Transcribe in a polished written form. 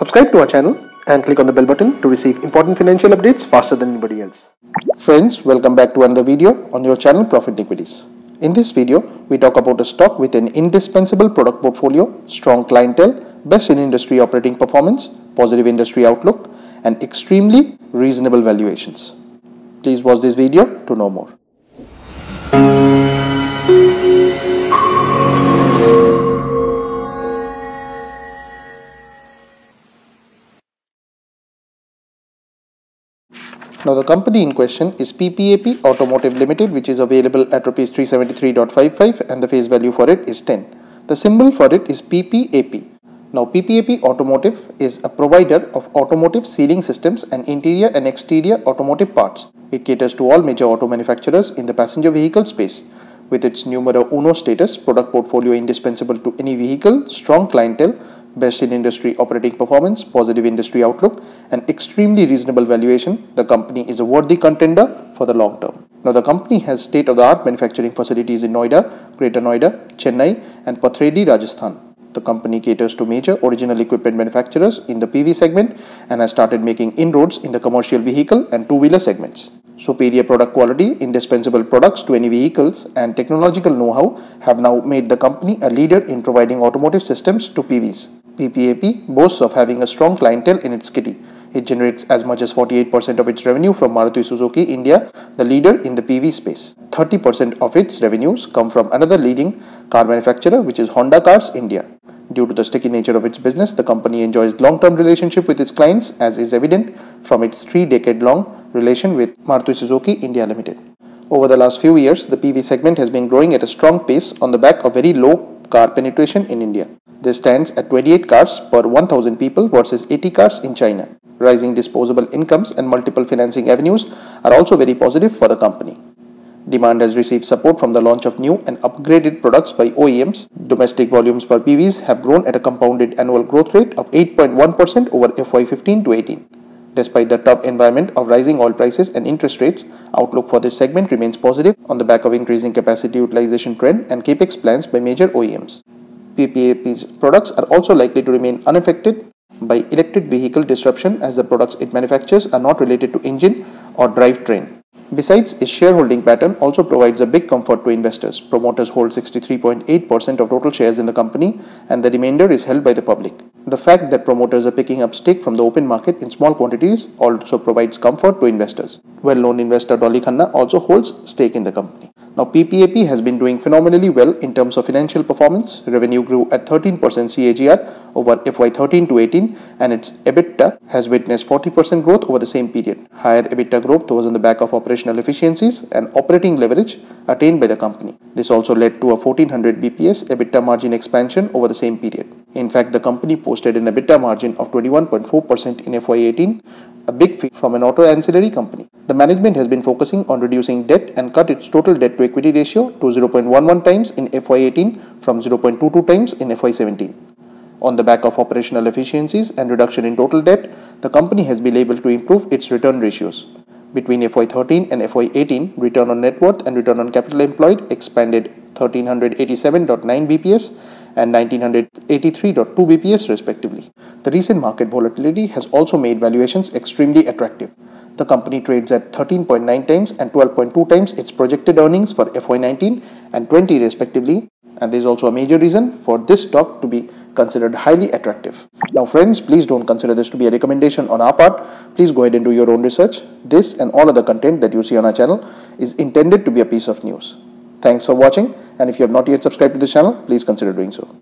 Subscribe to our channel and click on the bell button to receive important financial updates faster than anybody else. Friends, welcome back to another video on your channel Profit Equities. In this video, we talk about a stock with an indispensable product portfolio, strong clientele, best in industry operating performance, positive industry outlook, and extremely reasonable valuations. Please watch this video to know more. Now the company in question is PPAP Automotive Limited, which is available at Rs 373.55 and the face value for it is 10. The symbol for it is PPAP. Now PPAP Automotive is a provider of automotive sealing systems and interior and exterior automotive parts. It caters to all major auto manufacturers in the passenger vehicle space. With its numero uno status, product portfolio indispensable to any vehicle, strong clientele, best in industry operating performance, positive industry outlook, and extremely reasonable valuation, the company is a worthy contender for the long term. Now the company has state-of-the-art manufacturing facilities in Noida, Greater Noida, Chennai and Pathredi, Rajasthan. The company caters to major original equipment manufacturers in the PV segment and has started making inroads in the commercial vehicle and two-wheeler segments. Superior product quality, indispensable products to any vehicles, and technological know-how have now made the company a leader in providing automotive systems to PVs. PPAP boasts of having a strong clientele in its kitty. It generates as much as 48% of its revenue from Maruti Suzuki India, the leader in the PV space. 30% of its revenues come from another leading car manufacturer, which is Honda Cars India. Due to the sticky nature of its business, the company enjoys long-term relationship with its clients, as is evident from its 3-decade-long relation with Maruti Suzuki India Limited. Over the last few years, the PV segment has been growing at a strong pace on the back of very low car penetration in India. This stands at 28 cars per 1,000 people versus 80 cars in China. Rising disposable incomes and multiple financing avenues are also very positive for the company. Demand has received support from the launch of new and upgraded products by OEMs. Domestic volumes for PVs have grown at a compounded annual growth rate of 8.1% over FY15 to 18. Despite the tough environment of rising oil prices and interest rates, outlook for this segment remains positive on the back of increasing capacity utilization trend and capex plans by major OEMs. PPAP's products are also likely to remain unaffected by electric vehicle disruption, as the products it manufactures are not related to engine or drivetrain. Besides, its shareholding pattern also provides a big comfort to investors. Promoters hold 63.8% of total shares in the company, and the remainder is held by the public. The fact that promoters are picking up stake from the open market in small quantities also provides comfort to investors. Well-known investor Dolly Khanna also holds stake in the company. Now, PPAP has been doing phenomenally well in terms of financial performance. Revenue grew at 13% CAGR over FY13 to 18, and its EBITDA has witnessed 40% growth over the same period. Higher EBITDA growth was on the back of operational efficiencies and operating leverage attained by the company. This also led to a 1400 BPS EBITDA margin expansion over the same period. In fact, the company posted an EBITDA margin of 21.4% in FY18, a big feat from an auto-ancillary company. The management has been focusing on reducing debt and cut its total debt to equity ratio to 0.11 times in FY18 from 0.22 times in FY17. On the back of operational efficiencies and reduction in total debt, the company has been able to improve its return ratios. Between FY13 and FY18, return on net worth and return on capital employed expanded 1387.9 BPS and 1983.2 BPS respectively. The recent market volatility has also made valuations extremely attractive. The company trades at 13.9 times and 12.2 times its projected earnings for FY19 and 20 respectively, and there is also a major reason for this stock to be considered highly attractive. Now friends, please don't consider this to be a recommendation on our part. Please go ahead and do your own research. This and all other content that you see on our channel is intended to be a piece of news. Thanks for watching, and if you have not yet subscribed to this channel, please consider doing so.